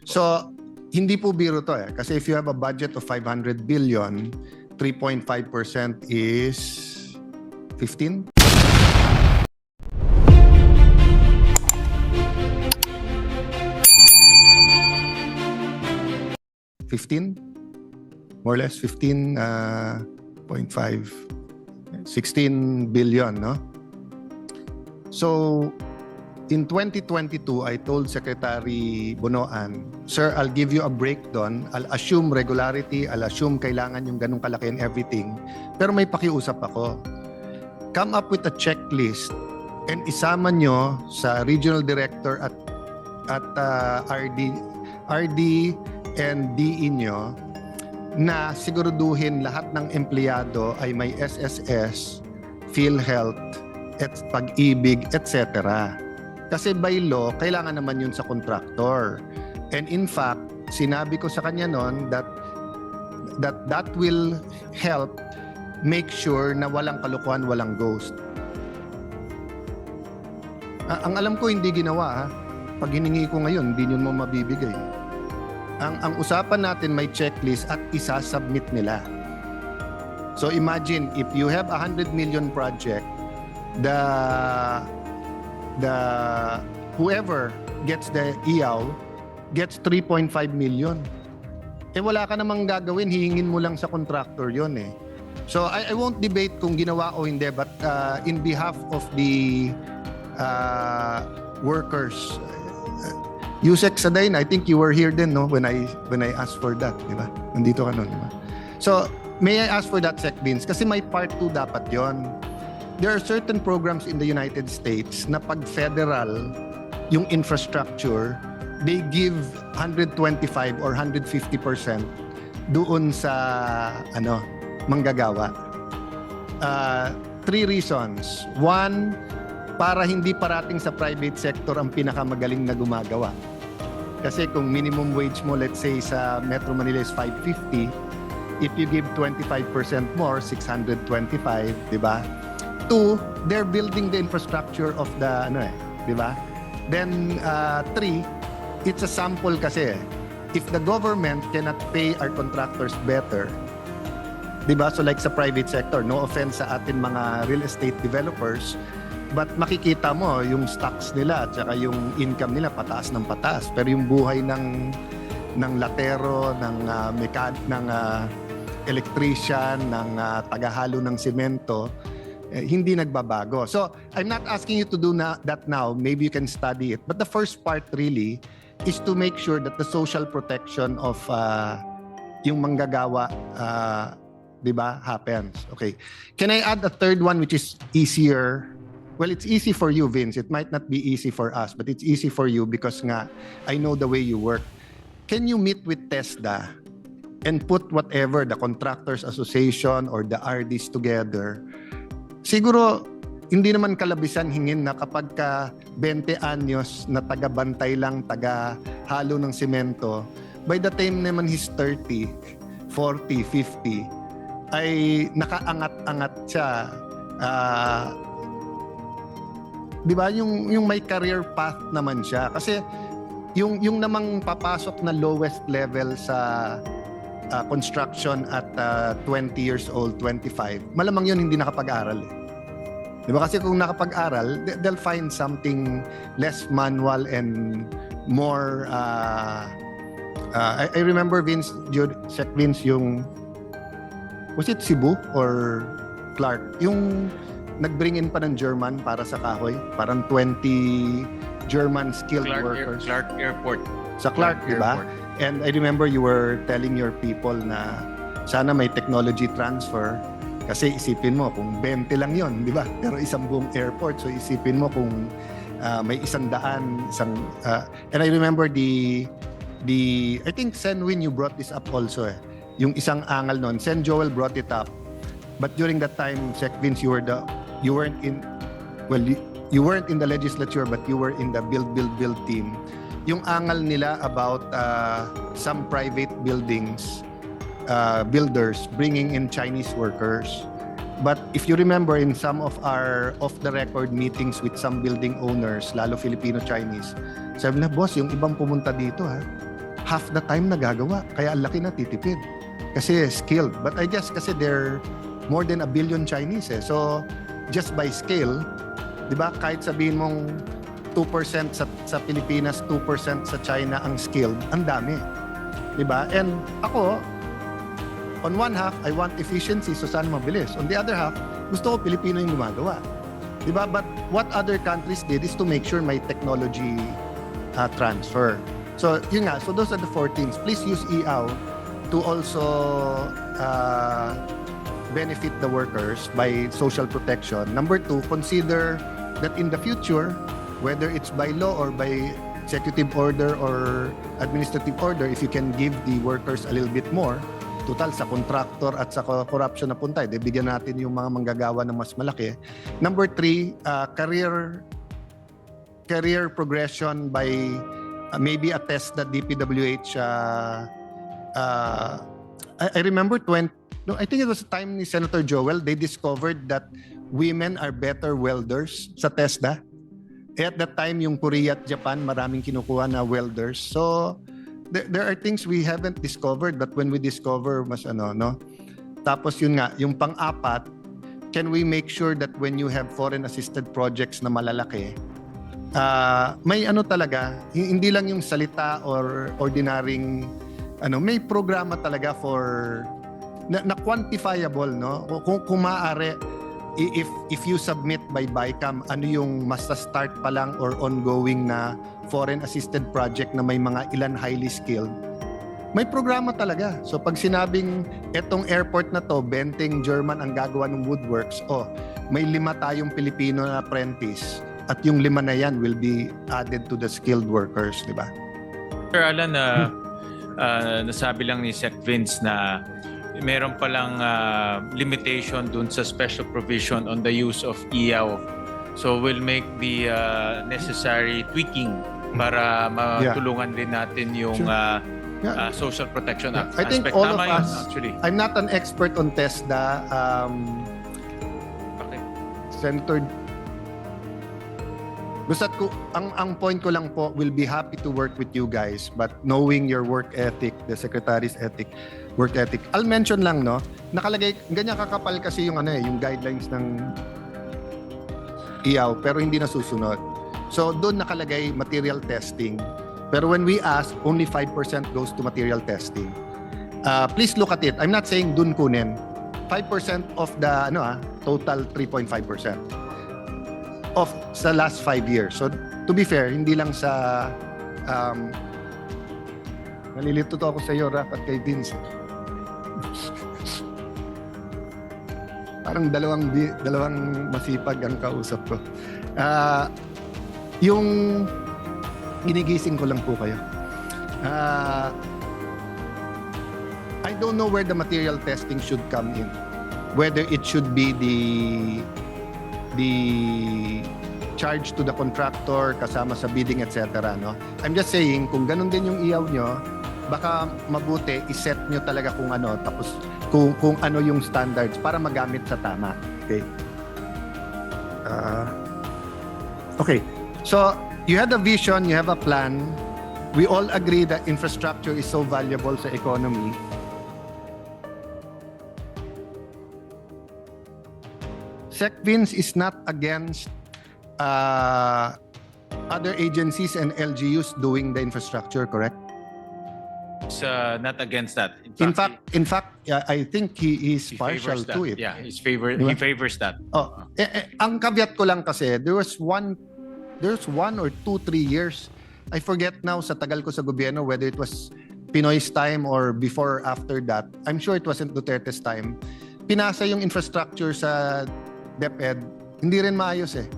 So, hindi po biro to eh. Kasi if you have a budget of 500 billion, 3.5% is 15? More or less 15.5, 16 billion, no? So, in 2022, I told Secretary Bonoan, Sir, I'll give you a breakdown. I'll assume regularity. I'll assume kailangan yung ganung kalaki and everything. Pero may pakiusap ako. Come up with a checklist and isama nyo sa regional director at RD and DE nyo na siguraduhin lahat ng empleyado ay may SSS, PhilHealth, Pag-ibig, etc. Kasi by law, kailangan naman yun sa contractor. And in fact, sinabi ko sa kanya noon that will help make sure na walang kalokohan, walang ghost. Ang alam ko hindi ginawa ha. Pag hiningi ko ngayon, hindi nyo mo mabibigay. Ang usapan natin may checklist at isa-submit nila. So imagine if you have 100 million project, the whoever gets the IAW gets 3.5 million. Eh wala ka namang gagawin, hihingin mo lang sa contractor yon eh. So I won't debate kung ginawa o hindi, but in behalf of the workers, Yusek Sadain, I think you were here then, no, when I asked for that, di ba? Nandito ka noon, di ba? So may I ask for that, Sec Vince? Kasi may part 2 dapat yon. There are certain programs in the United States na pag federal yung infrastructure, they give 125 or 150% doon sa manggagawa. 3 reasons. 1, para hindi parating sa private sector ang pinakamagaling na gumagawa. Kasi kung minimum wage mo, let's say sa Metro Manila is 550, if you give 25% more, 625, di ba? 2, they're building the infrastructure of the di ba? Then 3, it's a sample kasi. If the government cannot pay our contractors better, di ba? So like sa private sector, no offense sa atin mga real estate developers, but makikita mo yung stocks nila at saka yung income nila pataas ng pataas. Pero yung buhay ng latero, ng electrician, ng tagahalo ng semento, hindi nagbabago. So, I'm not asking you to do that now. Maybe you can study it. But the first part really is to make sure that the social protection of yung manggagawa, di ba, happens. Okay. Can I add a third one which is easier? Well, it's easy for you, Vince. It might not be easy for us, but it's easy for you because nga, I know the way you work. Can you meet with TESDA and put whatever, the Contractors Association or the RDs together? Siguro, hindi naman kalabisan hingin na kapag ka 20 anyos na taga-bantay lang, taga-halo ng simento, by the time naman he's 30, 40, 50, ay nakaangat-angat siya. Di ba? Yung may career path naman siya. Kasi yung namang papasok na lowest level sa construction at 20 years old, 25, malamang yun hindi nakapag-aral eh. Di ba? Kasi kung nakapag-aral, they'll find something less manual and more I remember Vince, yung was it Cebu or Clark? Yung nag-bring in pa ng German para sa kahoy, parang 20 German skilled workers. Clark Airport. Sa Clark, di ba? And I remember you were telling your people na sana may technology transfer kasi isipin mo kung 20 lang yon, di ba? Pero isang buong airport, so isipin mo kung may 100, and I remember the I think Senwin, you brought this up also eh. Yung isang angal nun, Sen Joel brought it up. But during that time, Sec Vince, you weren't in the legislature, but you were in the build team. Yung angal nila about some private buildings, builders bringing in Chinese workers. But if you remember in some of our off-the-record meetings with some building owners, lalo Filipino-Chinese, sabi na, boss, yung ibang pumunta dito ha, half the time nagagawa. Kaya ang laki na titipid. Kasi skilled. But I guess kasi they're more than 1 billion Chinese eh. So, just by scale, di ba, kahit sabihin mong 2% sa Pilipinas, 2% sa China ang skilled, ang dami. Di ba? And ako, on one half, I want efficiency, so sana mabilis. On the other half, gusto ko Pilipino yung gumagawa. Di ba? But what other countries did is to make sure may technology transfer. So, yun nga. So, those are the 4 things. Please use EAO to also benefit the workers by social protection. Number 2, consider that in the future, whether it's by law or by executive order or administrative order, if you can give the workers a little bit more, total sa contractor at sa corruption na punta, bigyan natin yung mga manggagawa ng mas malaki. Number 3, career progression by maybe a test that DPWH I remember I think it was the time ni Senator Joel, they discovered that women are better welders sa TESDA. At that time, yung Korea at Japan, maraming kinukuha na welders. So, there are things we haven't discovered, but when we discover, mas no? Tapos yun nga, yung pang-apat, can we make sure that when you have foreign-assisted projects na malalaki, may talaga, hindi lang yung salita or ordinaryong, may programa talaga for, na quantifiable, no? Kung maaari, if you submit by BICAM, ano yung start pa lang or ongoing na foreign assisted project na may mga ilan highly skilled, may programa talaga. So pag sinabing etong airport na to, Benting, German ang gagawa ng woodworks, may 5 tayong Pilipino na apprentice at yung 5 na yan will be added to the skilled workers, di ba? Sir Alan, nasabi lang ni Sec Vince na meron palang limitation dun sa special provision on the use of EAO. So we'll make the necessary tweaking para matulungan din natin yung Social Protection Act. I think all of us, actually. I'm not an expert on TESDA. Okay. Senator, Gustat ko, ang point ko lang po, we'll be happy to work with you guys, but knowing your work ethic, the Secretary's work ethic. I'll mention lang, no, nakalagay, ganyan kakapal kasi yung yung guidelines ng IAO, pero hindi nasusunod. So, doon nakalagay material testing. Pero when we ask, only 5% goes to material testing. Please look at it. I'm not saying doon kunin. 5% of the, total 3.5%. Of sa last 5 years. So, to be fair, hindi lang sa nalilito to ako sa iyo, Rap, at kay Vince. Parang dalawang masipag ang kausap ko. Yung ginigising ko lang po kayo. I don't know where the material testing should come in. Whether it should be the charge to the contractor kasama sa bidding, etc. No? I'm just saying, kung ganun din yung iyaw nyo, baka mabuti iset nyo talaga kung tapos kung ano yung standards para magamit sa tama. Okay. Okay. So, you had a vision, you have a plan. We all agree that infrastructure is so valuable sa economy. Sec Vince is not against other agencies and LGUs doing the infrastructure, correct? It's not against that. In fact, I think he is partial to it. Yeah, he favors that. Ang caveat ko lang kasi, there's one or 2-3 years, I forget now sa tagal ko sa gobyerno whether it was Pinoy's time or before or after that. I'm sure it wasn't Duterte's time. Pinasa yung infrastructure sa DepEd, hindi rin maayos eh.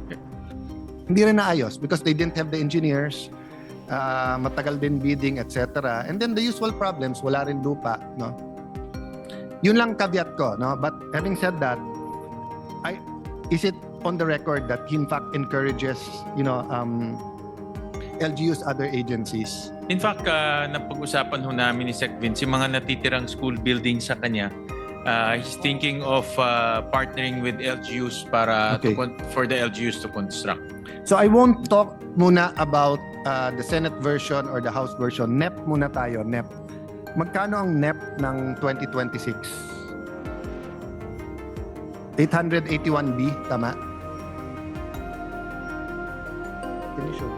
Hindi rin naayos because they didn't have the engineers, matagal din bidding, etc. And then the usual problems, wala rin lupa, no? Yun lang caveat ko, no? But having said that, is it on the record that he in fact encourages, LGUs, other agencies? In fact, napag-usapan ho namin ni Sec Vince, yung mga natitirang school building sa kanya, he's thinking of partnering with LGUs para for the LGUs to construct. So I won't talk muna about the Senate version or the House version. NEP muna tayo, NEP. Magkano ang NEP ng 2026? 881B, tama? Can you show?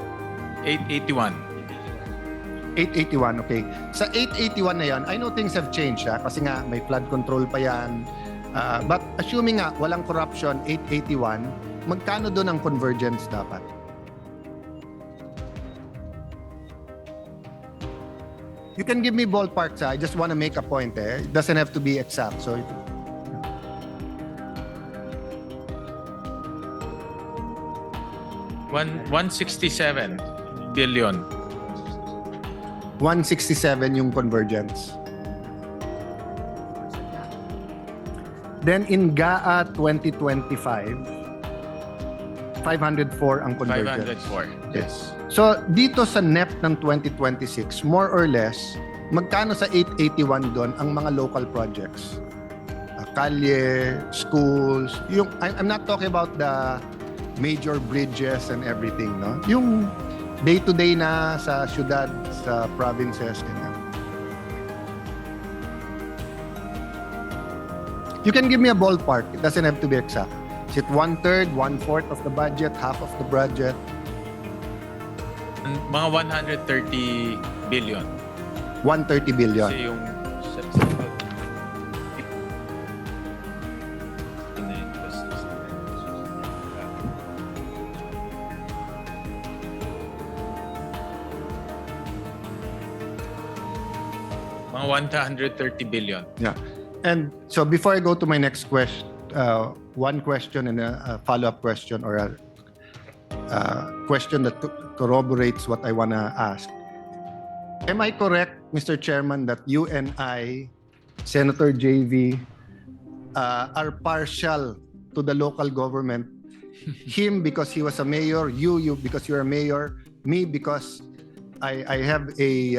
881. 881, okay. Sa 881 na yan, I know things have changed kasi nga may flood control pa yan. But assuming nga walang corruption, 881, magkano doon ang convergence dapat? You can give me ballparks. I just want to make a point. It doesn't have to be exact. So, One 167 billion. 167 yung convergence. Then in GAA 2025, 504 ang convergence. 504. Yes. So dito sa NEP ng 2026, more or less, magkano sa 881 doon ang mga local projects? Kalye, schools, I'm not talking about the major bridges and everything, no? Yung day-to-day na sa syudad, sa provinces, ganyan. You can give me a ballpark. It doesn't have to be exact. Is it 1/3, 1/4 of the budget, half of the budget? Mga 130 billion. 130 billion. Kasi yung mga 130 billion. Yeah. And so before I go to my next question, one question and a follow-up question or a question that corroborates what I want to ask. Am I correct, Mr. Chairman, that you and I, Senator JV, are partial to the local government? Him because he was a mayor, you because you're a mayor, me because I have a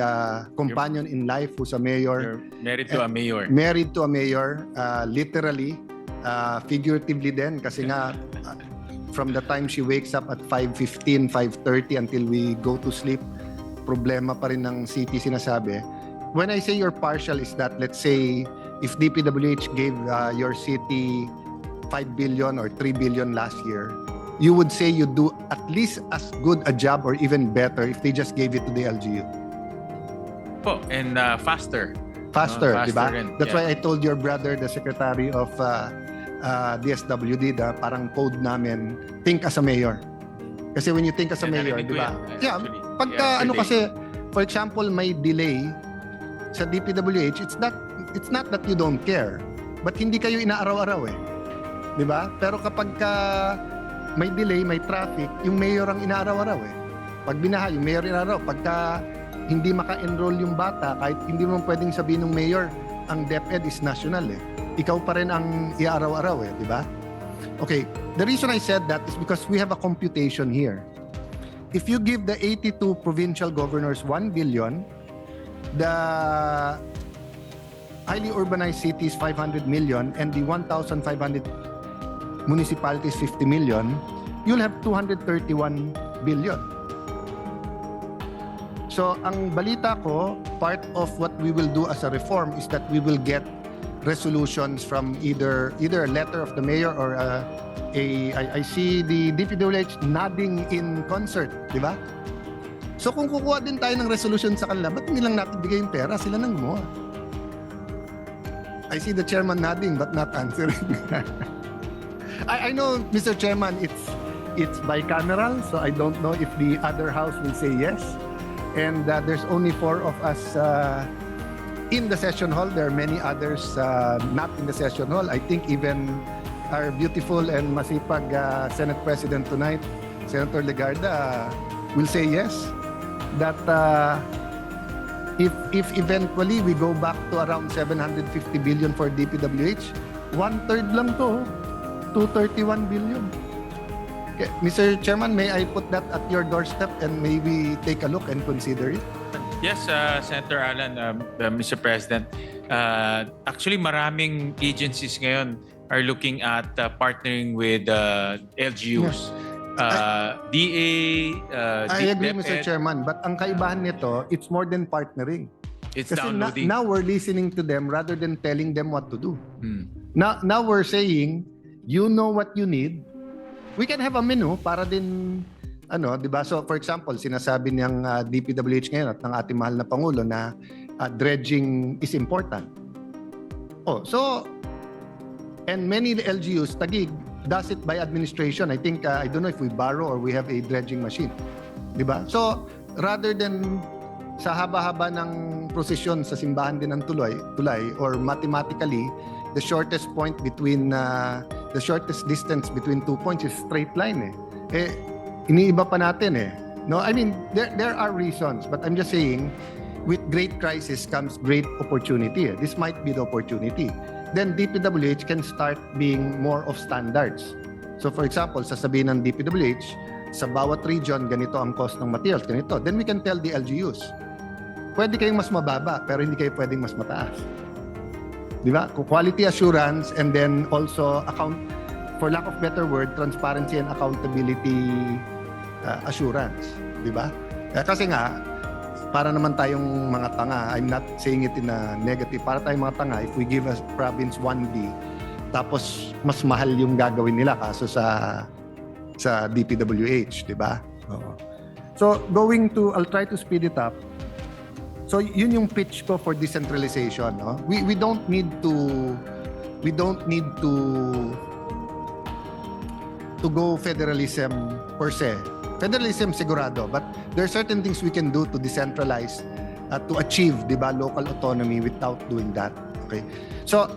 companion in life who's a mayor. You're married to a mayor. Married to a mayor, literally, figuratively din kasi nga from the time she wakes up at 5:15, 5:30 until we go to sleep, problema pa rin ng city sinasabi. When I say you're partial is that, let's say, if DPWH gave your city 5 billion or 3 billion last year, you would say you do at least as good a job or even better if they just gave it to the LGU. Oh, and faster. Faster, di ba? rin, That's yeah. why I told your brother, the Secretary of DSWD, parang code namin, think as a mayor. Kasi when you think as a Yeah, mayor, narinig di ko ba? yan, Yeah, actually. pagka ano Yesterday. kasi, for example, may delay sa DPWH, it's not that you don't care, but hindi kayo inaaraw-araw eh. Di ba? Pero kapag may delay, may traffic, yung mayor ang inaaraw-araw eh. Pag binaha, yung mayor inaaraw. Pagka hindi maka-enroll yung bata, kahit hindi mo pwedeng sabihin ng mayor, ang DepEd is national eh. Ikaw pa rin ang iaaraw-araw eh, di ba? Okay, the reason I said that is because we have a computation here. If you give the 82 provincial governors 1 billion, the highly urbanized cities 500 million, and the 1,500 municipalities 50 million, you'll have 231 billion. So, ang balita ko, part of what we will do as a reform is that we will get resolutions from either a letter of the mayor or I see the DPWH nodding in concert, di ba? So, kung kukuha din tayo ng resolution sa kanila, ba't hindi lang natin bigay yung pera? Sila nang gumawa. I see the chairman nodding but not answering. I know, Mr. Chairman, it's bicameral, so I don't know if the other house will say yes. And there's only 4 of us in the session hall. There are many others not in the session hall. I think even our beautiful and masipag Senate President tonight, Senator Legarda, will say yes. That if eventually we go back to around 750 billion for DPWH, 1/3 lang to. 231 billion. Okay. Mr. Chairman, may I put that at your doorstep and maybe take a look and consider it? Yes, Senator Alan, Mr. President. Actually, maraming agencies ngayon are looking at partnering with LGUs. DA, I agree, Mr. DepEd, Chairman, but ang kaibahan nito, it's more than partnering. it's Kasi downloading. now we're listening to them rather than telling them what to do. Hmm. Now we're saying, you know what you need. We can have a menu para din, di ba? So for example, sinasabi niyang DPWH ngayon at ng ating mahal na Pangulo na dredging is important. And many LGUs, Taguig, does it by administration. I think, I don't know if we borrow or we have a dredging machine. Di ba? So rather than sa haba-haba ng prosesyon sa simbahan din ng tulay, or mathematically, the shortest distance between 2 points is straight line iniiba pa natin No, I mean, there are reasons, but I'm just saying, with great crisis comes great opportunity. This might be the opportunity. Then DPWH can start being more of standards. So for example, sasabihin ng DPWH, sa bawat region, ganito ang cost ng materials, ganito. Then we can tell the LGUs, pwede kayong mas mababa, pero hindi kayo pwedeng mas mataas. Di ba? Quality assurance and then also for lack of better word, transparency and accountability assurance. Di ba? Kasi nga, para naman tayong mga tanga, I'm not saying it in a negative, para tayong mga tanga, if we give a province 1B, tapos mas mahal yung gagawin nila kaso sa DPWH, di ba? So, I'll try to speed it up. So, yun yung pitch ko for decentralization, no? We don't need to go federalism per se. Federalism sigurado, but there are certain things we can do to decentralize to achieve, di ba, local autonomy without doing that. Okay. So,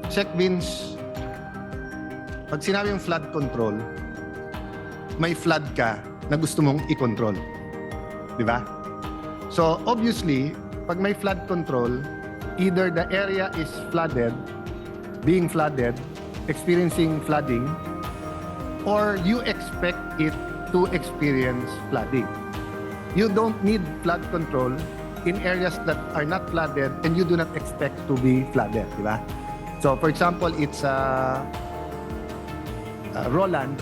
Sec Vince, pag sinabi yung flood control, may flood ka na gusto mong i-control. Di ba? So, obviously, pag may flood control, either the area is being flooded, experiencing flooding, or you expect it to experience flooding. You don't need flood control in areas that are not flooded and you do not expect to be flooded, di ba? So, for example, it's Roland.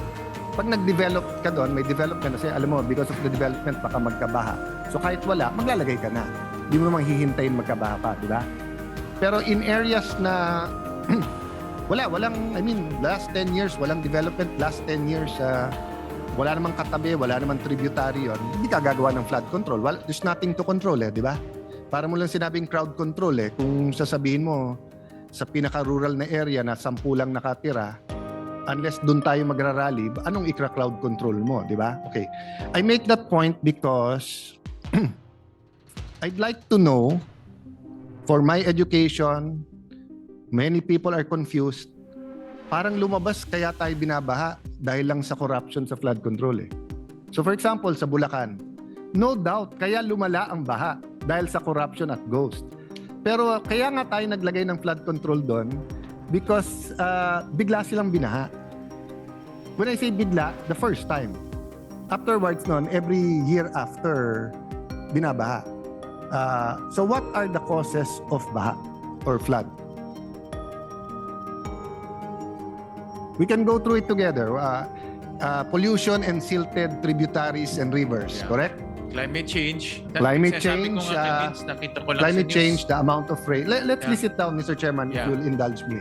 Pag nag-develop ka doon, may development kasi alam mo, because of the development, baka magkabaha. So, kahit wala, maglalagay ka na. Hindi mo naman hihintayin magkabaha pa, di ba? Pero in areas na last 10 years, walang development, last 10 years, wala namang katabi, wala namang tributary yun, hindi ka gagawa ng flood control. There's nothing to control, di ba? Para mo lang sinabing crowd control, kung sasabihin mo sa pinaka-rural na area na 10 lang nakatira, unless doon tayo magrarally, anong ikra-crowd control mo, di ba? Okay. I make that point because I'd like to know, for my education, many people are confused. Parang lumabas kaya tayo binabaha dahil lang sa corruption sa flood control So for example, sa Bulacan, no doubt, kaya lumala ang baha dahil sa corruption at ghost. Pero kaya nga tayo naglagay ng flood control doon because bigla silang binaha. When I say bigla, the first time. Afterwards noon, every year after, binabaha. So what are the causes of baha or flood? We can go through it together. Pollution and silted tributaries and rivers, correct? Climate change. Climate Sinasabi ko change, nga kay Vince, nakita ko lang Climate sa news. change, the amount of rain. Let's list it down, Mr. Chairman, if you'll indulge me.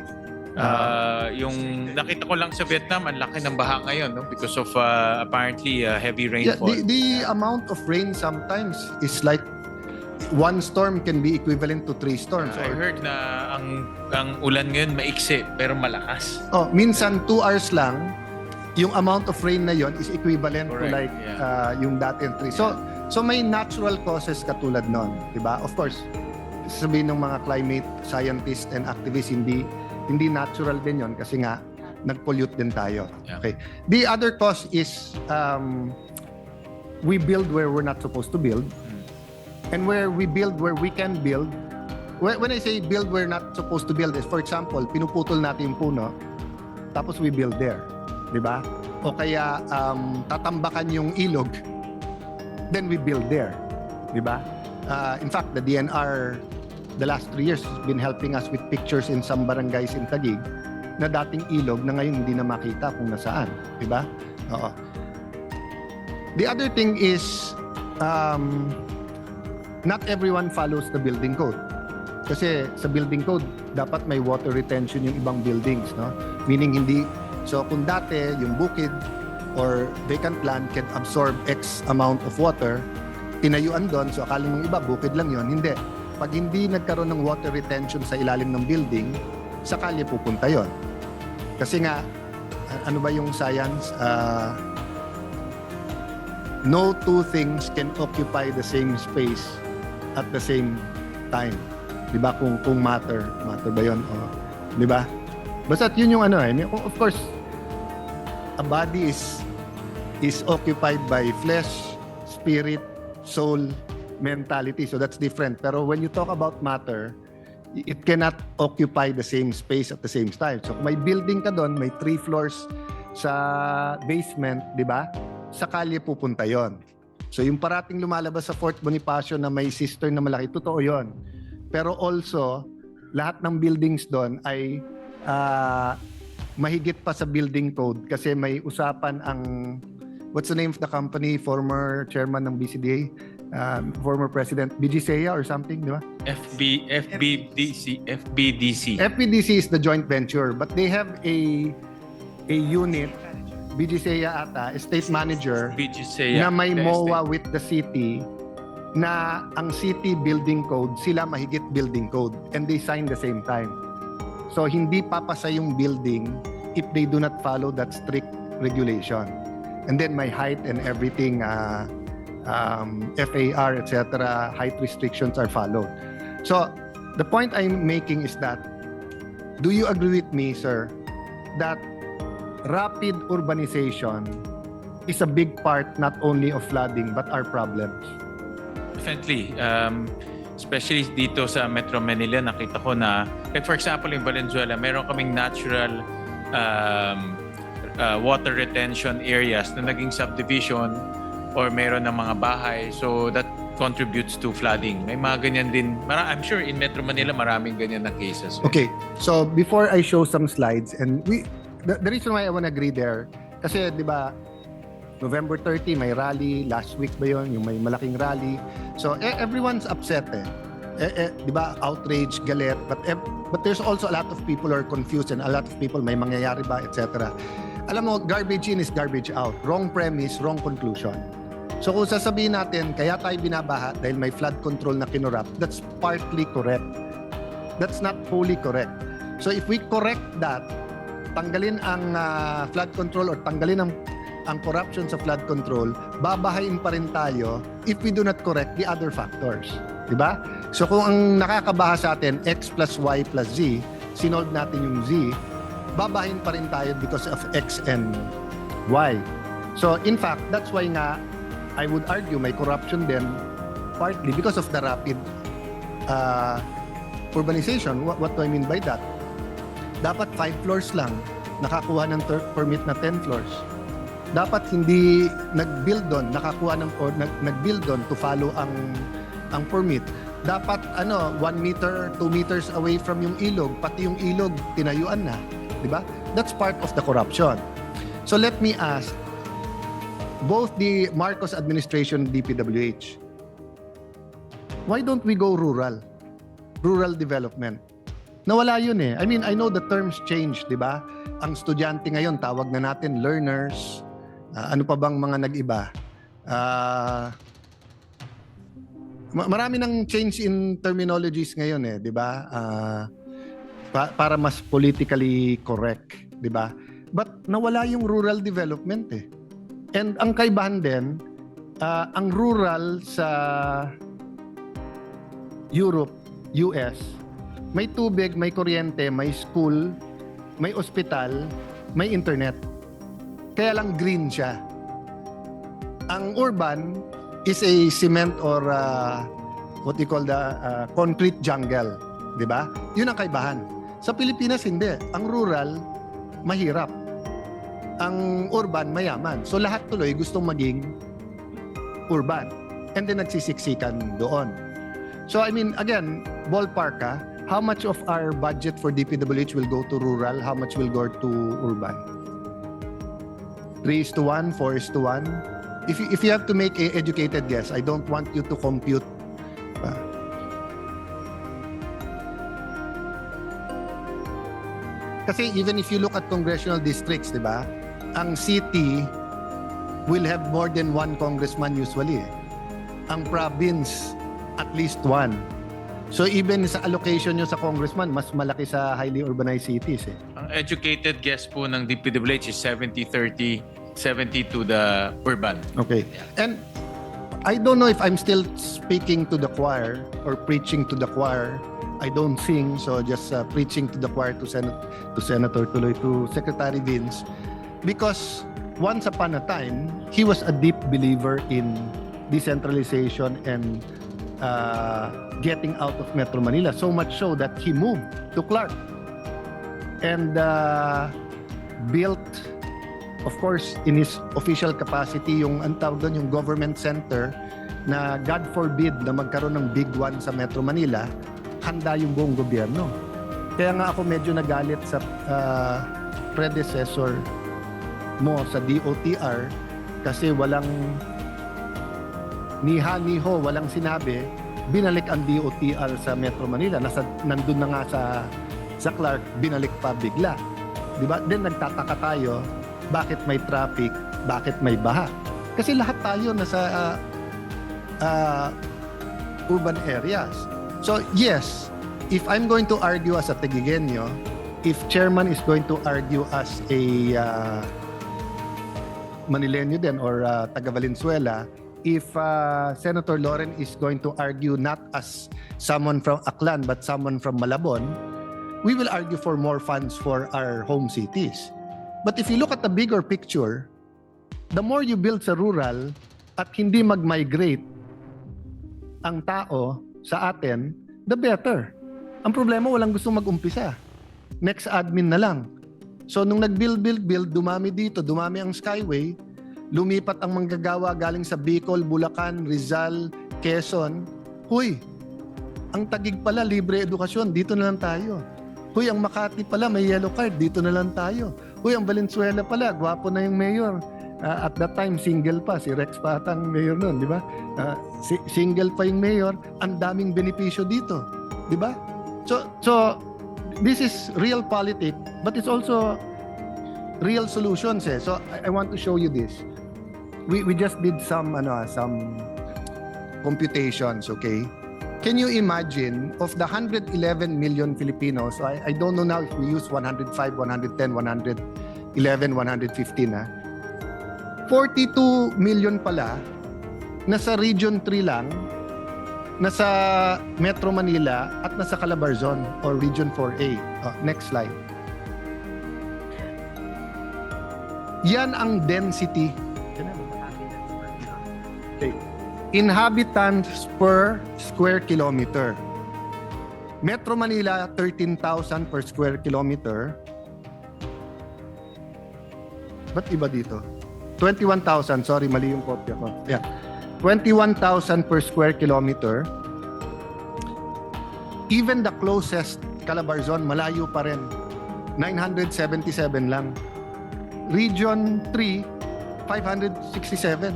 Yung nakita ko lang sa Vietnam, ang laki ng baha ngayon, no? Because of apparently heavy Yeah, rainfall. the amount of rain sometimes is like one storm can be equivalent to 3 storms. I heard na ang ulan ngayon maiksi pero malakas. Minsan 2 hours lang, yung amount of rain na yon is equivalent to Correct, like yung dati 3. So may natural causes katulad nun, di ba? Of course, sabihin ng mga climate scientists and activists, hindi natural din yon kasi nga nag-pollute din tayo. Yeah. Okay. The other cause is we build where we're not supposed to build. And where we build where we can build. When I say build where not supposed to build is, for example, pinuputol natin yung puno, tapos we build there. Di ba? O kaya tatambakan yung ilog, then we build there. Di ba? In fact, the DNR, the last 3 years, has been helping us with pictures in some barangays in Taguig na dating ilog na ngayon hindi na makita kung nasaan, di ba? Oo. The other thing is not everyone follows the building code. Kasi sa building code, dapat may water retention yung ibang buildings, no? Meaning hindi, so kung dati yung bukid or vacant land can absorb X amount of water, tinayuan doon, so akala mong iba, bukid lang yon. Hindi. Pag hindi nagkaroon ng water retention sa ilalim ng building, sa kalye pupunta yon. Kasi nga, ano ba yung science? No two things can occupy the same space at the same time. 'Di ba? Kung matter ba 'yon? O, 'di ba? Basta yun yung ano of course, a body is occupied by flesh, spirit, soul, mentality. So that's different. Pero when you talk about matter, it cannot occupy the same space at the same time. So kung may building ka doon, may 3 floors sa basement, 'di ba? Sa kalye pupunta 'yon. So yung parating lumalabas sa Fort Bonifacio na may cistern na malaki, totoo 'yon. Pero also, lahat ng buildings doon ay mahigit pa sa building code kasi may usapan ang, what's the name of the company, former chairman ng BCDA, former president, BG Sea or something, di ba? FBDC. FBDC is the joint venture, but they have a unit, BG Sea ata, estate manager, na may MOA with the city, na ang city building code, sila mahigit building code, and they sign the same time. So hindi papasa yung building if they do not follow that strict regulation. And then my height and everything, FAR, etc., height restrictions are followed. So the point I'm making is that, do you agree with me, sir, that rapid urbanization is a big part not only of flooding but our problems? Definitely. Especially dito sa Metro Manila, nakita ko na, like for example, in Valenzuela, meron kaming natural water retention areas na naging subdivision or meron ng mga bahay. So that contributes to flooding. May mga ganyan din. I'm sure in Metro Manila, maraming ganyan na cases. Okay. So before I show some slides, and the reason why I want to agree there, kasi di ba, November 30, may rally. Last week ba yun? Yung may malaking rally. So, everyone's upset di ba? Outrage, galit. But there's also a lot of people who are confused and a lot of people, may mangyayari ba, etc. Alam mo, garbage in is garbage out. Wrong premise, wrong conclusion. So, kung sasabihin natin, kaya tayo binabaha dahil may flood control na kinurap, that's partly correct. That's not fully correct. So, if we correct that, tanggalin ang flood control or tanggalin ang corruption sa flood control, babahain pa rin tayo if we do not correct the other factors. Diba? So kung ang nakakabaha sa atin, X plus Y plus Z, sinold natin yung Z, babahain pa rin tayo because of X and Y. So in fact, that's why nga, I would argue may corruption din, partly because of the rapid urbanization. What do I mean by that? Dapat 5 floors lang, nakakuha ng permit na 10 floors. Dapat hindi nag-build doon, nakakuha ng or nag-build doon to follow ang permit. Dapat 1 meter, 2 meters away from yung ilog, pati yung ilog tinayuan na, 'di ba? That's part of the corruption. So let me ask both the Marcos administration and DPWH, why don't we go rural development? Nawala yun eh. I mean, I know the terms change, 'di ba? Ang estudyante ngayon tawag na natin learners. Ano pa bang mga nag-iba? Marami ng change in terminologies ngayon eh, 'di ba? Para mas politically correct, 'di ba? But nawala yung rural development eh. And ang kaibahan din, ang rural sa Europe, US, may tubig, may kuryente, may school, may ospital, may internet. Kaya lang green siya. Ang urban is a cement or what you call the concrete jungle, 'di ba? 'Yun ang kaibahan. Sa Pilipinas hindi. Ang rural mahirap. Ang urban mayaman. So lahat tuloy gustong maging urban. And then nagsisiksikan doon. So I mean, again, ballpark how much of our budget for DPWH will go to rural? How much will go to urban? 3:1, 4:1? If you have to make a educated guess, I don't want you to compute. Kasi even if you look at congressional districts, di ba? Ang city will have more than one congressman usually. Ang province, at least one. So even sa allocation nyo sa congressman, mas malaki sa highly urbanized cities. Ang educated guess po ng DPWH is 70-30, 70 to the urban. Okay. And I don't know if I'm still speaking to the choir or preaching to the choir. I don't sing, so just preaching to the choir to Senator Tuloy, to Secretary Vince, because once upon a time, he was a deep believer in decentralization and getting out of Metro Manila, so much so that he moved to Clark and built, of course, in his official capacity, yung ang tawag doon, yung government center na God forbid na magkaroon ng big one sa Metro Manila, handa yung buong gobyerno. Kaya nga ako medyo nagalit sa predecessor mo sa DOTR kasi walang niha-niho, walang sinabi, binalik ang DOTR sa Metro Manila. Nandun na nga sa Clark, binalik pa bigla. Diba? Then nagtataka tayo, bakit may traffic, bakit may baha. Kasi lahat tayo nasa urban areas. So yes, if I'm going to argue as a Taguigueño, if chairman is going to argue as a Manileño din or taga Valenzuela, if Senator Loren is going to argue not as someone from Aklan but someone from Malabon, we will argue for more funds for our home cities. But if you look at the bigger picture, the more you build sa rural at hindi mag-migrate ang tao sa atin, the better. Ang problema, walang gustong mag-umpisa. Next admin na lang. So nung nag-build, dumami dito, dumami ang Skyway, lumipat ang manggagawa galing sa Bicol, Bulacan, Rizal, Quezon. Huy, ang Taguig pala, libre edukasyon, dito na lang tayo. Huy, ang Makati pala, may yellow card, dito na lang tayo. Huy, ang Valenzuela pala, gwapo na yung mayor. At that time, single pa. Si Rex pa atang mayor nun, di ba? Single pa yung mayor. Ang daming benepisyo dito. Di ba? So this is real politics, but it's also real solutions. So I want to show you this. We just did some computations, okay? Can you imagine, of the 111 million Filipinos, so I don't know now if we use 105, 110, 111, 115, 42 million pala nasa Region 3 lang, nasa Metro Manila at nasa Calabarzon or Region 4A. Next slide. Yan ang density. Okay. Inhabitants per square kilometer. Metro Manila, 13,000 per square kilometer. Ba't iba dito? 21,000, sorry, mali yung kopya ko. Yeah. 21,000 per square kilometer. Even the closest Calabarzon, malayo pa rin. 977 lang. Region 3, 567.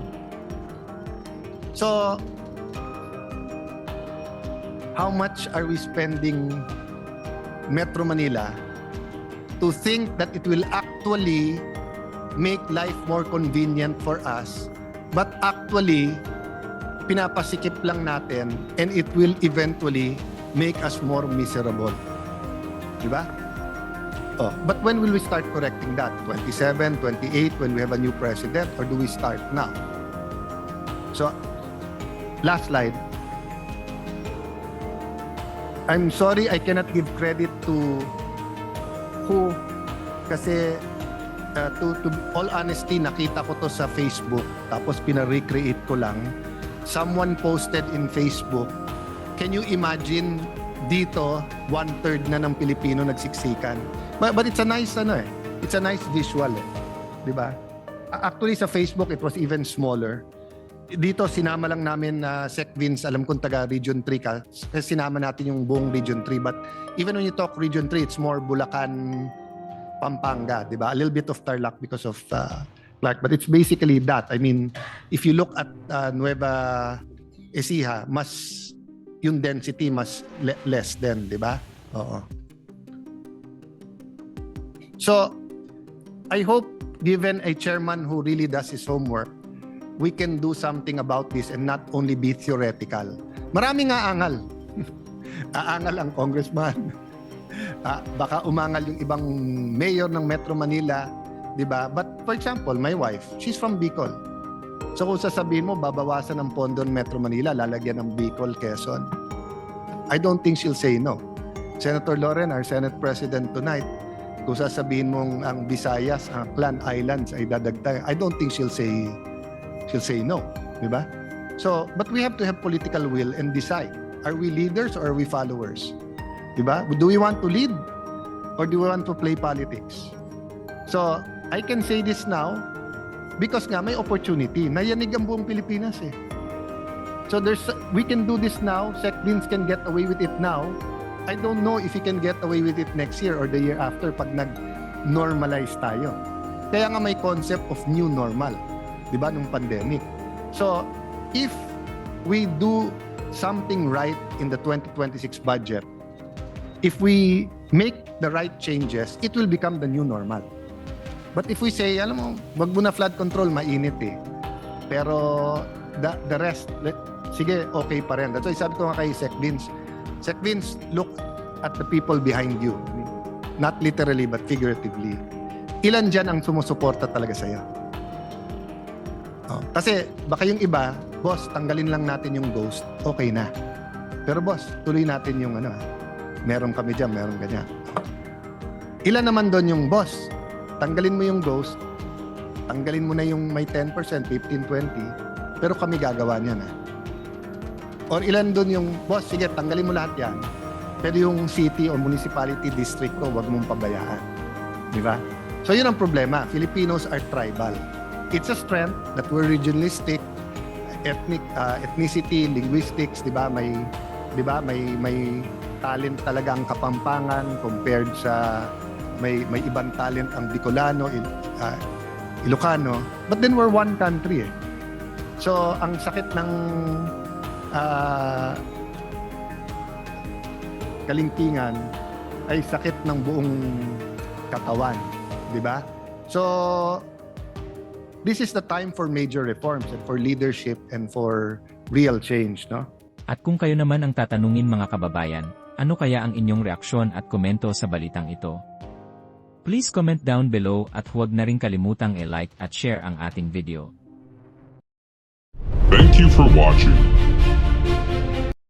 So, how much are we spending Metro Manila to think that it will actually make life more convenient for us, but actually pinapasikip lang natin and it will eventually make us more miserable. Diba? But when will we start correcting that? 27, 28, when we have a new president, or do we start now? So, last slide. I'm sorry I cannot give credit to who, kasi to all honesty, nakita ko to sa Facebook, tapos pina-recreate ko lang. Someone posted in Facebook, can you imagine dito, 1/3 na ng Pilipino nagsiksikan? But it's a nice, it's a nice visual, di ba? Actually, sa Facebook, it was even smaller. dito sinama lang namin na Sec Vince, alam kong taga Region 3 ka, sinama natin yung buong Region 3. But even when you talk Region 3, it's more Bulacan, Pampanga, di ba? A little bit of Tarlac because of Clark. But it's basically that. I mean, if you look at Nueva Ecija, mas yung density mas less din, di ba? Oo. So, I hope given a chairman who really does his homework, we can do something about this and not only be theoretical. Maraming aangal. Aangal ang congressman. Baka umangal yung ibang mayor ng Metro Manila, di ba? But for example, my wife, she's from Bicol. So kung sasabihin mo, babawasan ng pondo ng Metro Manila, lalagyan ng Bicol, Quezon, I don't think she'll say no. Senator Loren, our Senate President tonight, kung sasabihin mong ang Visayas, ang Clan Islands ay dadagdag, I don't think she'll say no, di ba? So, but we have to have political will and decide. Are we leaders or are we followers? Di ba? Do we want to lead or do we want to play politics? So, I can say this now because nga may opportunity. Nayanig ang buong Pilipinas eh. So we can do this now. Sec Vince can get away with it now. I don't know if he can get away with it next year or the year after pag nag-normalize tayo. Kaya nga may concept of new normal. Di ba? Nung pandemic. So, if we do something right in the 2026 budget, if we make the right changes, it will become the new normal. But if we say, alam mo, wag mo na flood control, mainit eh. Pero the rest, sige, okay pa rin. That's why sabi ko nga kay Sec Vince, look at the people behind you. Not literally, but figuratively. Ilan dyan ang sumusuporta talaga sa'yo? Oh, kasi baka yung iba, boss, tanggalin lang natin yung ghost, okay na. Pero boss, tuloy natin yung meron kami dyan, meron ganyan. Ilan naman doon yung boss, tanggalin mo yung ghost, tanggalin mo na yung may 10%, 15, 20, pero kami gagawa niyan. Or ilan doon yung, boss, sige, tanggalin mo lahat yan, pero yung city or municipality district ko, wag mong pabayaan. Di ba? So yun ang problema. Filipinos are tribal. It's a strength that we're regionalistic, ethnicity, linguistics, di ba? May talent talaga ang Kapampangan compared sa may ibang talent ang Bicolano, Ilocano. But then we're one country eh. So ang sakit ng kalingkingan ay sakit ng buong katawan, di ba? So this is the time for major reforms and for leadership and for real change, no? At kung kayo naman ang tatanungin mga kababayan, ano kaya ang inyong reaksyon at komento sa balitang ito? Please comment down below at huwag na rin kalimutang i-like at share ang ating video. Thank you for watching.